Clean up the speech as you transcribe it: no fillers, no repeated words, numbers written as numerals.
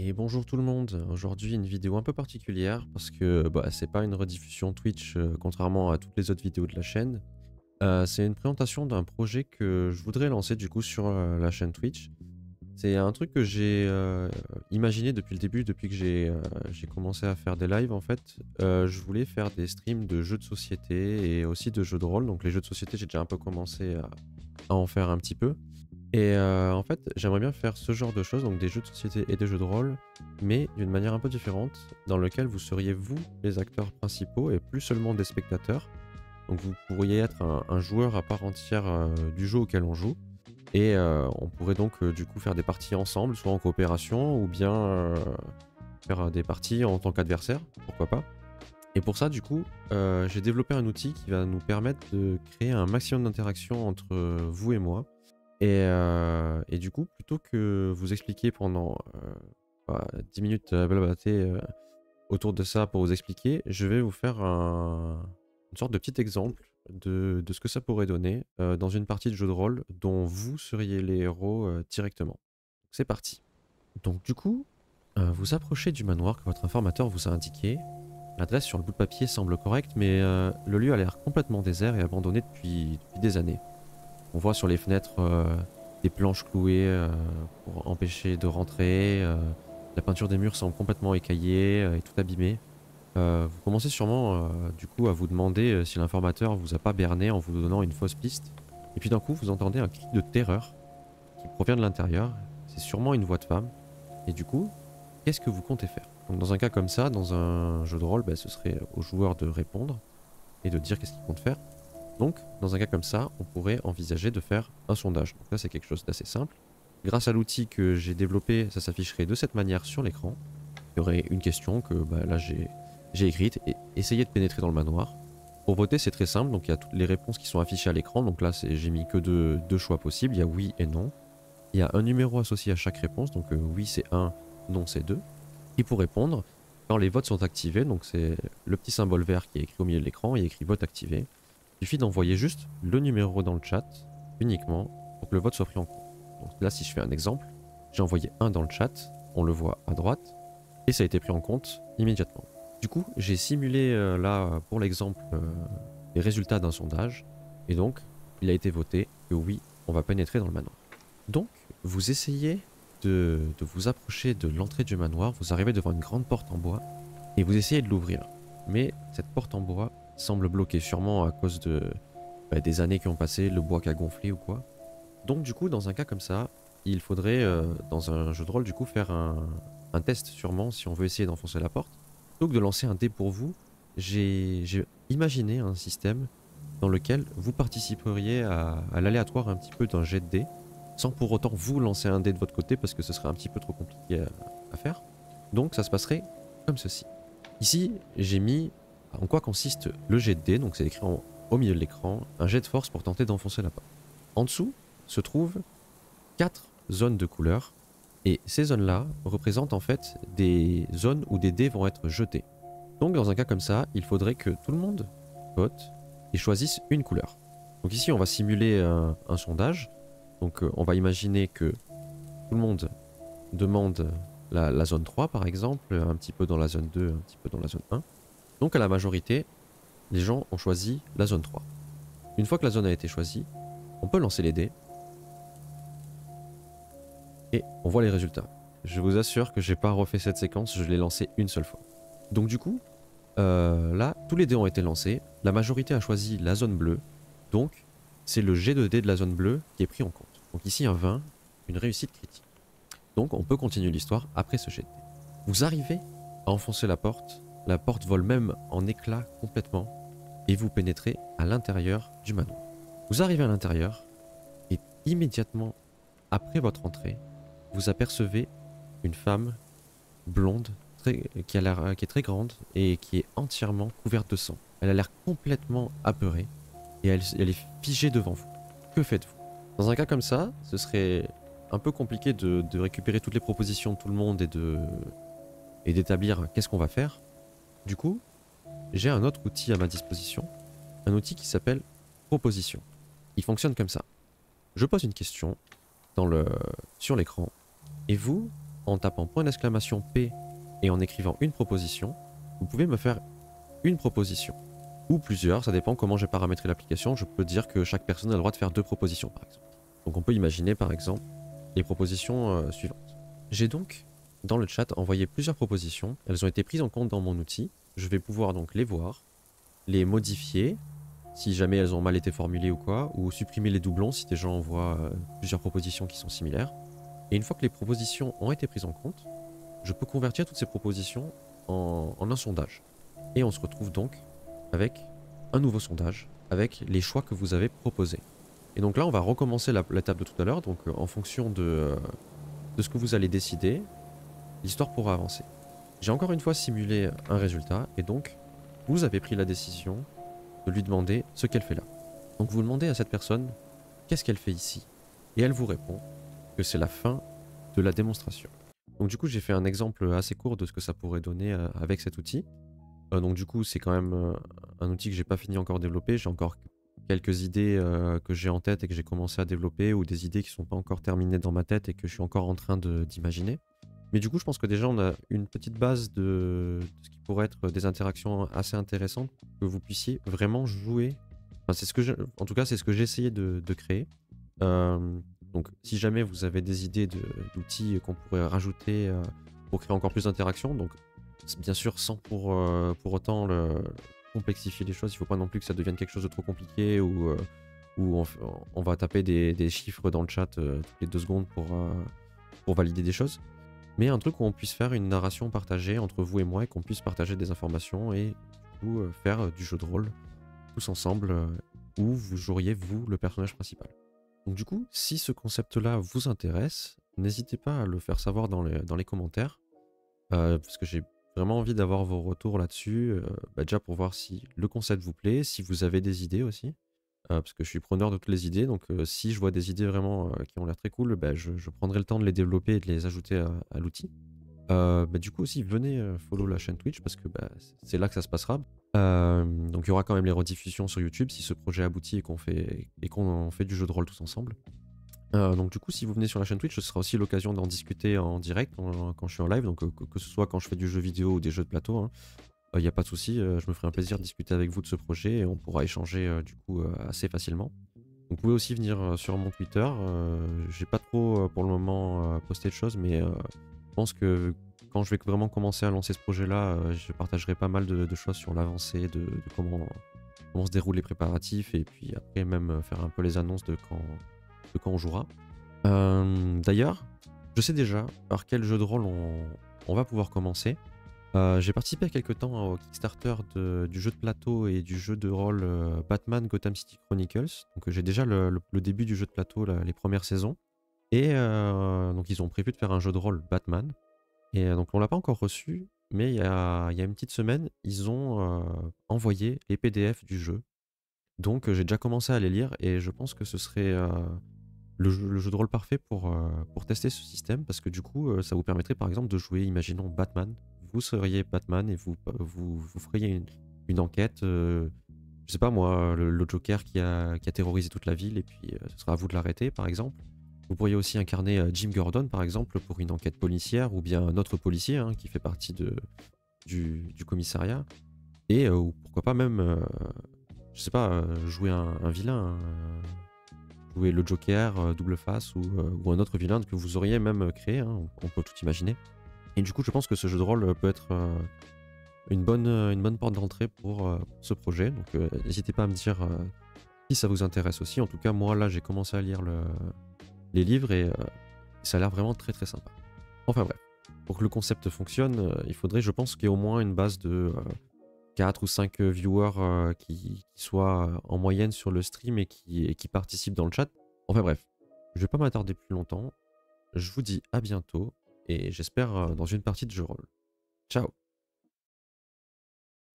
Et bonjour tout le monde, aujourd'hui une vidéo un peu particulière parce que c'est pas une rediffusion Twitch contrairement à toutes les autres vidéos de la chaîne. C'est une présentation d'un projet que je voudrais lancer du coup sur la chaîne Twitch. C'est un truc que j'ai imaginé depuis le début, depuis que j'ai commencé à faire des lives en fait. Je voulais faire des streams de jeux de société et aussi de jeux de rôle. Donc les jeux de société j'ai déjà un peu commencé à en faire un petit peu. Et en fait, j'aimerais bien faire ce genre de choses, donc des jeux de société et des jeux de rôle, mais d'une manière un peu différente, dans lequel vous seriez vous les acteurs principaux et plus seulement des spectateurs. Donc vous pourriez être un joueur à part entière du jeu auquel on joue, et on pourrait donc du coup faire des parties ensemble, soit en coopération, ou bien faire des parties en tant qu'adversaire, pourquoi pas. Et pour ça, du coup, j'ai développé un outil qui va nous permettre de créer un maximum d'interactions entre vous et moi. Et du coup, plutôt que vous expliquer pendant 10 minutes blablater autour de ça pour vous expliquer, je vais vous faire une sorte de petit exemple de ce que ça pourrait donner dans une partie de jeu de rôle dont vous seriez les héros directement. C'est parti. Donc du coup, vous approchez du manoir que votre informateur vous a indiqué. L'adresse sur le bout de papier semble correcte, mais le lieu a l'air complètement désert et abandonné depuis des années. On voit sur les fenêtres des planches clouées pour empêcher de rentrer. La peinture des murs semble complètement écaillée et tout abîmée. Vous commencez sûrement du coup à vous demander si l'informateur vous a pas berné en vous donnant une fausse piste. Et puis d'un coup vous entendez un cri de terreur qui provient de l'intérieur. C'est sûrement une voix de femme. Et du coup, qu'est-ce que vous comptez faire? Donc dans un cas comme ça, dans un jeu de rôle, ce serait au joueur de répondre et de dire qu'est-ce qu'il compte faire. Donc, dans un cas comme ça, on pourrait envisager de faire un sondage. Donc là, c'est quelque chose d'assez simple. Grâce à l'outil que j'ai développé, ça s'afficherait de cette manière sur l'écran. Il y aurait une question que là j'ai écrite et essayez de pénétrer dans le manoir. Pour voter, c'est très simple. Donc il y a toutes les réponses qui sont affichées à l'écran. Donc là, j'ai mis que deux choix possibles. Il y a oui et non. Il y a un numéro associé à chaque réponse. Donc oui, c'est 1, non, c'est 2. Et pour répondre, quand les votes sont activés, donc c'est le petit symbole vert qui est écrit au milieu de l'écran, il y a écrit vote activé. Il suffit d'envoyer juste le numéro dans le chat, uniquement, pour que le vote soit pris en compte. Donc là, si je fais un exemple, j'ai envoyé 1 dans le chat, on le voit à droite, et ça a été pris en compte immédiatement. Du coup, j'ai simulé là, pour l'exemple, les résultats d'un sondage, et donc, il a été voté que oui, on va pénétrer dans le manoir. Donc, vous essayez de vous approcher de l'entrée du manoir, vous arrivez devant une grande porte en bois, et vous essayez de l'ouvrir. Mais cette porte en bois semble bloquée, sûrement à cause des années qui ont passé, le bois qui a gonflé ou quoi. Donc du coup, dans un cas comme ça, il faudrait, dans un jeu de rôle, du coup, faire un test sûrement, si on veut essayer d'enfoncer la porte. Plutôt que de lancer un dé pour vous, j'ai imaginé un système dans lequel vous participeriez à l'aléatoire un petit peu d'un jet de dés, sans pour autant vous lancer un dé de votre côté, parce que ce serait un petit peu trop compliqué à faire. Donc ça se passerait comme ceci. Ici, j'ai mis en quoi consiste le jet de dés, donc c'est écrit au milieu de l'écran, un jet de force pour tenter d'enfoncer la porte. En dessous se trouvent 4 zones de couleurs, et ces zones-là représentent en fait des zones où des dés vont être jetés. Donc dans un cas comme ça, il faudrait que tout le monde vote et choisisse une couleur. Donc ici, on va simuler un sondage. Donc on va imaginer que tout le monde demande la zone 3 par exemple, un petit peu dans la zone 2, un petit peu dans la zone 1. Donc à la majorité, les gens ont choisi la zone 3. Une fois que la zone a été choisie, on peut lancer les dés. Et on voit les résultats. Je vous assure que j'ai pas refait cette séquence, je l'ai lancée une seule fois. Donc du coup, là, tous les dés ont été lancés. La majorité a choisi la zone bleue. Donc, c'est le jet de dés de la zone bleue qui est pris en compte. Donc ici, un 20, une réussite critique. Donc on peut continuer l'histoire après ce jet de dés. Vous arrivez à enfoncer la porte vole même en éclats complètement, et vous pénétrez à l'intérieur du manoir. Vous arrivez à l'intérieur, et immédiatement après votre entrée, vous apercevez une femme blonde qui est très grande et qui est entièrement couverte de sang. Elle a l'air complètement apeurée et elle est figée devant vous. Que faites-vous? Dans un cas comme ça, ce serait un peu compliqué de récupérer toutes les propositions de tout le monde et d'établir qu'est-ce qu'on va faire. Du coup, j'ai un autre outil à ma disposition, un outil qui s'appelle proposition. Il fonctionne comme ça. Je pose une question sur l'écran et vous en tapant point d'exclamation P et en écrivant une proposition, vous pouvez me faire une proposition. Ou plusieurs, ça dépend comment j'ai paramétré l'application. Je peux dire que chaque personne a le droit de faire 2 propositions par exemple. Donc on peut imaginer par exemple les propositions suivantes. J'ai donc dans le chat envoyé plusieurs propositions. Elles ont été prises en compte dans mon outil. Je vais pouvoir donc les voir, les modifier si jamais elles ont mal été formulées ou quoi, ou supprimer les doublons si des gens envoient plusieurs propositions qui sont similaires. Et une fois que les propositions ont été prises en compte, je peux convertir toutes ces propositions en un sondage. Et on se retrouve donc avec un nouveau sondage, avec les choix que vous avez proposés. Et donc là, on va recommencer l'étape de tout à l'heure, donc en fonction de ce que vous allez décider, l'histoire pourra avancer. J'ai encore une fois simulé un résultat, et donc vous avez pris la décision de lui demander ce qu'elle fait là. Donc vous demandez à cette personne qu'est-ce qu'elle fait ici, et elle vous répond que c'est la fin de la démonstration. Donc du coup j'ai fait un exemple assez court de ce que ça pourrait donner avec cet outil. Donc du coup c'est quand même un outil que j'ai pas fini encore de développer, j'ai encore quelques idées que j'ai en tête et que j'ai commencé à développer, ou des idées qui sont pas encore terminées dans ma tête et que je suis encore en train d'imaginer. Mais du coup je pense que déjà on a une petite base de ce qui pourrait être des interactions assez intéressantes, que vous puissiez vraiment jouer. Enfin, c'est ce que en tout cas c'est ce que j'ai essayé de créer. Donc si jamais vous avez des idées d'outils qu'on pourrait rajouter pour créer encore plus d'interactions, donc bien sûr sans pour autant complexifier les choses, il ne faut pas non plus que ça devienne quelque chose de trop compliqué où on va taper des chiffres dans le chat toutes les 2 secondes pour valider des choses. Mais un truc où on puisse faire une narration partagée entre vous et moi et qu'on puisse partager des informations et du coup, faire du jeu de rôle tous ensemble où vous joueriez vous le personnage principal. Donc du coup, si ce concept-là vous intéresse, n'hésitez pas à le faire savoir dans les commentaires, parce que j'ai vraiment envie d'avoir vos retours là-dessus, déjà pour voir si le concept vous plaît, si vous avez des idées aussi, parce que je suis preneur de toutes les idées, donc si je vois des idées vraiment qui ont l'air très cool, je prendrai le temps de les développer et de les ajouter à l'outil. Du coup aussi, venez follow la chaîne Twitch, parce que c'est là que ça se passera. Donc il y aura quand même les rediffusions sur YouTube si ce projet aboutit et qu'on fait du jeu de rôle tous ensemble. Donc du coup si vous venez sur la chaîne Twitch, ce sera aussi l'occasion d'en discuter en direct quand je suis en live, donc que ce soit quand je fais du jeu vidéo ou des jeux de plateau, il n'y a pas de souci, je me ferai un plaisir de discuter avec vous de ce projet et on pourra échanger du coup assez facilement. Donc, vous pouvez aussi venir sur mon Twitter, j'ai pas trop pour le moment posté de choses, mais je pense que quand je vais vraiment commencer à lancer ce projet-là, je partagerai pas mal de choses sur l'avancée, de comment se déroulent les préparatifs, et puis après même faire un peu les annonces de quand on jouera. D'ailleurs, je sais déjà par quel jeu de rôle on va pouvoir commencer. J'ai participé à quelques temps au Kickstarter du jeu de plateau et du jeu de rôle Batman Gotham City Chronicles. Donc j'ai déjà le début du jeu de plateau, les premières saisons. Et donc ils ont prévu de faire un jeu de rôle Batman. Et donc on l'a pas encore reçu, mais il y a une petite semaine, ils ont envoyé les PDF du jeu. Donc j'ai déjà commencé à les lire et je pense que ce serait le jeu de rôle parfait pour tester ce système, parce que du coup ça vous permettrait par exemple de jouer, imaginons Batman. Vous seriez Batman et vous feriez une enquête, je sais pas moi, le Joker qui a terrorisé toute la ville, et puis ce sera à vous de l'arrêter par exemple. Vous pourriez aussi incarner Jim Gordon par exemple pour une enquête policière, ou bien un autre policier qui fait partie du commissariat. Et ou pourquoi pas même, je sais pas, jouer un vilain, jouer le Joker, Double Face, ou un autre vilain que vous auriez même créé, on peut tout imaginer. Et du coup je pense que ce jeu de rôle peut être une bonne porte d'entrée pour ce projet. Donc n'hésitez pas à me dire si ça vous intéresse aussi. En tout cas moi là j'ai commencé à lire les livres et ça a l'air vraiment très très sympa. Enfin bref, pour que le concept fonctionne, il faudrait, je pense, qu'il y ait au moins une base de 4 ou 5 viewers qui soient en moyenne sur le stream et qui participent dans le chat. Enfin bref, je vais pas m'attarder plus longtemps. Je vous dis à bientôt et j'espère dans une partie de jeu rôle. Ciao!